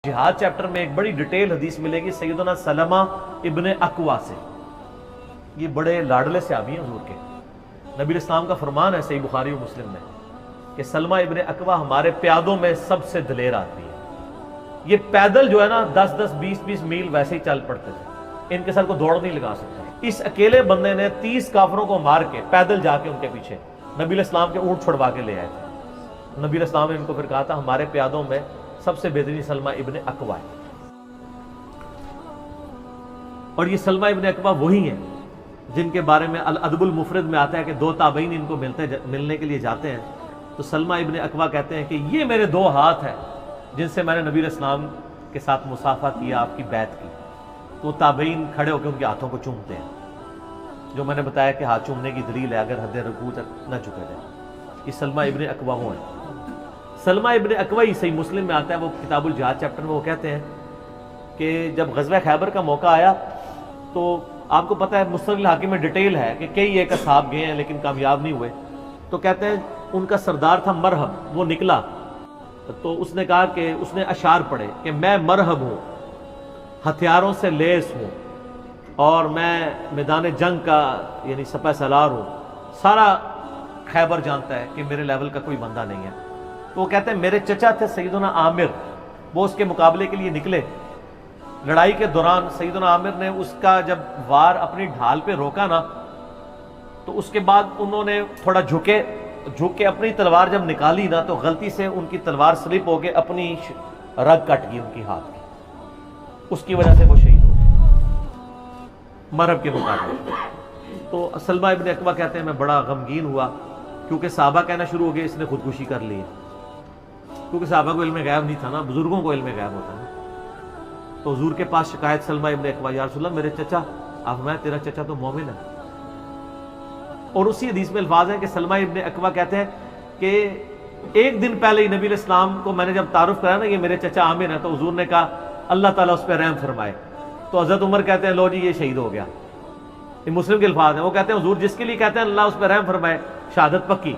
جہاد چیپٹر میں ایک بڑی ڈیٹیل حدیث ملے گی سیدنا سلمہ ابن اکوا سے. یہ بڑے لاڈلے صحابی ہیں حضور کے. نبی اسلام کا فرمان ہے صحیح بخاری و مسلم میں کہ سلمہ ابن اکوا ہمارے پیادوں میں سب سے دلیر آدمی ہے. یہ پیدل جو ہے نا 10-10 20-20 میل ویسے ہی چل پڑتے تھے. ان کے ساتھ کوئی دوڑ نہیں لگا سکتا. اس اکیلے بندے نے 30 کافروں کو مار کے پیدل جا کے ان کے پیچھے نبی اسلام کے اونٹ چھڑوا کے لے آئے تھے. نبی اسلام نے ان کو پھر کہا تھا ہمارے پیادوں میں سب سے بہترین سلمہ ابن اکوا ہے. اور یہ سلمہ ابن اکوا وہی ہیں جن کے بارے میں الادب المفرد میں آتا ہے کہ 2 تابعین ان کو ملنے کے لیے جاتے ہیں تو سلمہ ابن اکوا کہتے ہیں کہ یہ میرے 2 ہاتھ ہیں جن سے میں نے نبی اسلام کے ساتھ مصافحہ کیا, آپ کی بیعت کی. تو تابعین کھڑے ہو کے ان کے ہاتھوں کو چومتے ہیں, جو میں نے بتایا کہ ہاتھ چومنے کی دلیل ہے اگر حد رکوع تک نہ جھکا جائے. یہ سلمہ ابن اکوا ہوں ہیں. سلمہ ابن اکوا ہی صحیح مسلم میں آتا ہے, وہ کتاب الجہاد چیپٹر میں وہ کہتے ہیں کہ جب غزوہ خیبر کا موقع آیا تو آپ کو پتہ ہے مستدرک الحاکم میں ڈیٹیل ہے کہ کئی ایک اصحاب گئے ہیں لیکن کامیاب نہیں ہوئے. تو کہتے ہیں ان کا سردار تھا مرہب, وہ نکلا تو اس نے کہا کہ اس نے اشعار پڑھے کہ میں مرہب ہوں, ہتھیاروں سے لیس ہوں, اور میں میدان جنگ کا یعنی سپہ سالار ہوں. سارا خیبر جانتا ہے کہ میرے لیول کا کوئی بندہ نہیں ہے. تو وہ کہتے ہیں میرے چچا تھے سیدنا عامر, وہ اس کے مقابلے کے لیے نکلے. لڑائی کے دوران سیدنا عامر نے اس کا جب وار اپنی ڈھال پہ روکا نا تو اس کے بعد انہوں نے تھوڑا جھک کے اپنی تلوار جب نکالی نا تو غلطی سے ان کی تلوار سلپ ہو کے اپنی رگ کٹ گئی ان کی ہاتھ کی. اس کی وجہ سے وہ شہید ہو گئے مرہب کے مقابلے. تو سلمہ ابن اکوا کہتے ہیں میں بڑا غمگین ہوا کیونکہ صحابہ کہنا شروع ہو گئے اس نے خودکشی کر لی ہے. کیونکہ صحابہ کو علم غیب نہیں تھا نا, بزرگوں کو علم غیب ہوتا ہے. تو حضور کے پاس شکایت سلمہ ابن اکوا, یا رسول اللہ میرے چچا, آپ میں تیرا چچا تو مومن ہے. اور اسی حدیث میں الفاظ ہیں کہ سلمہ ابن اکوا کہتے ہیں کہ ایک دن پہلے ہی نبی الاسلام کو میں نے جب تعارف کرایا نا یہ میرے چچا عامر ہیں, تو حضور نے کہا اللہ تعالیٰ اس پہ رحم فرمائے. تو حضرت عمر کہتے ہیں لو جی یہ شہید ہو گیا. یہ مسلم کے الفاظ ہیں. وہ کہتے ہیں حضور جس کے لیے کہتے ہیں اللہ اس پہ رحم فرمائے, شہادت پکی,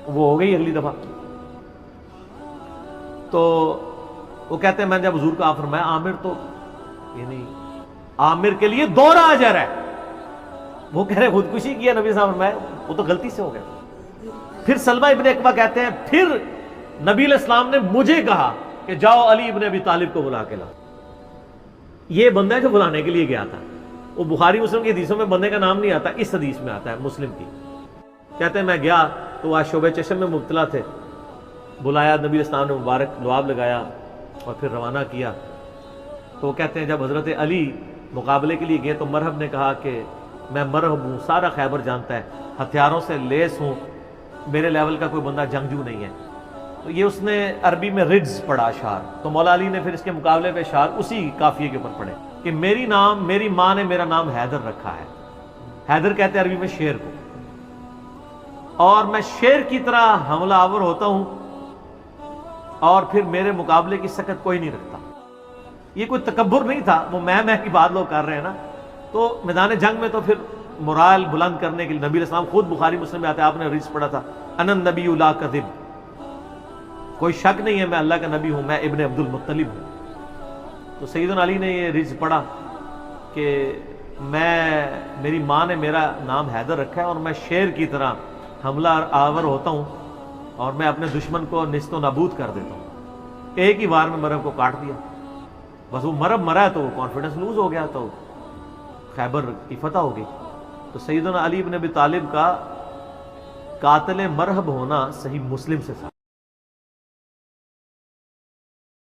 وہ ہو گئی اگلی دفعہ. تو وہ کہتے ہیں میں جب حضور کو آپ فرمایا عامر تو یعنی عامر کے لیے 2 اجر ہے. وہ کہہ رہے خودکشی کیا نبی صاحب فرمایا وہ تو غلطی سے ہو گیا. پھر سلمہ ابن اکوا کہتے ہیں پھر نبی علیہ السلام نے مجھے کہا کہ جاؤ علی ابن ابی طالب کو بلا کے لاؤ. یہ بندہ ہے جو بلانے کے لیے گیا تھا. وہ بخاری مسلم کی حدیثوں میں بندے کا نام نہیں آتا, اس حدیث میں آتا ہے مسلم کی. کہتے ہیں میں گیا تو وہ شعبہ چشم میں مبتلا تھے. بلایا نبی اسلام نے مبارک لعاب لگایا اور پھر روانہ کیا. تو وہ کہتے ہیں جب حضرت علی مقابلے کے لیے گئے تو مرہب نے کہا کہ میں مرہب ہوں, سارا خیبر جانتا ہے, ہتھیاروں سے لیس ہوں, میرے لیول کا کوئی بندہ جنگجو نہیں ہے. تو یہ اس نے عربی میں رجز پڑھا اشعار. تو مولا علی نے پھر اس کے مقابلے پہ اشعار اسی قافیے کے اوپر پڑھے کہ میری ماں نے میرا نام حیدر رکھا ہے. حیدر کہتے ہیں عربی میں شیر کو, اور میں شیر کی طرح حملہ آور ہوتا ہوں اور پھر میرے مقابلے کی سکت کوئی نہیں رکھتا. یہ کوئی تکبر نہیں تھا, وہ میں کی بات لوگ کر رہے ہیں نا. تو میدان جنگ میں تو پھر مرال بلند کرنے کے لیے نبی علیہ السلام خود بخاری مسلم میں آتے ہیں, آپ نے حدیث پڑھا تھا انا النبی لا کذب, کوئی شک نہیں ہے میں اللہ کا نبی ہوں, میں ابن عبد المطلب ہوں. تو سیدنا علی نے یہ رجز پڑھا کہ میری ماں نے میرا نام حیدر رکھا ہے اور میں شیر کی طرح حملہ آور ہوتا ہوں اور میں اپنے دشمن کو نیست و نابود کر دیتا ہوں. ایک ہی وار میں مرہب کو کاٹ دیا. بس وہ مرہب مرا ہے تو وہ کانفیڈنس لوز ہو گیا, تو خیبر کی فتح ہو گئی. تو سیدنا علی بن ابی طالب کا قاتل مرہب ہونا صحیح مسلم سے تھا.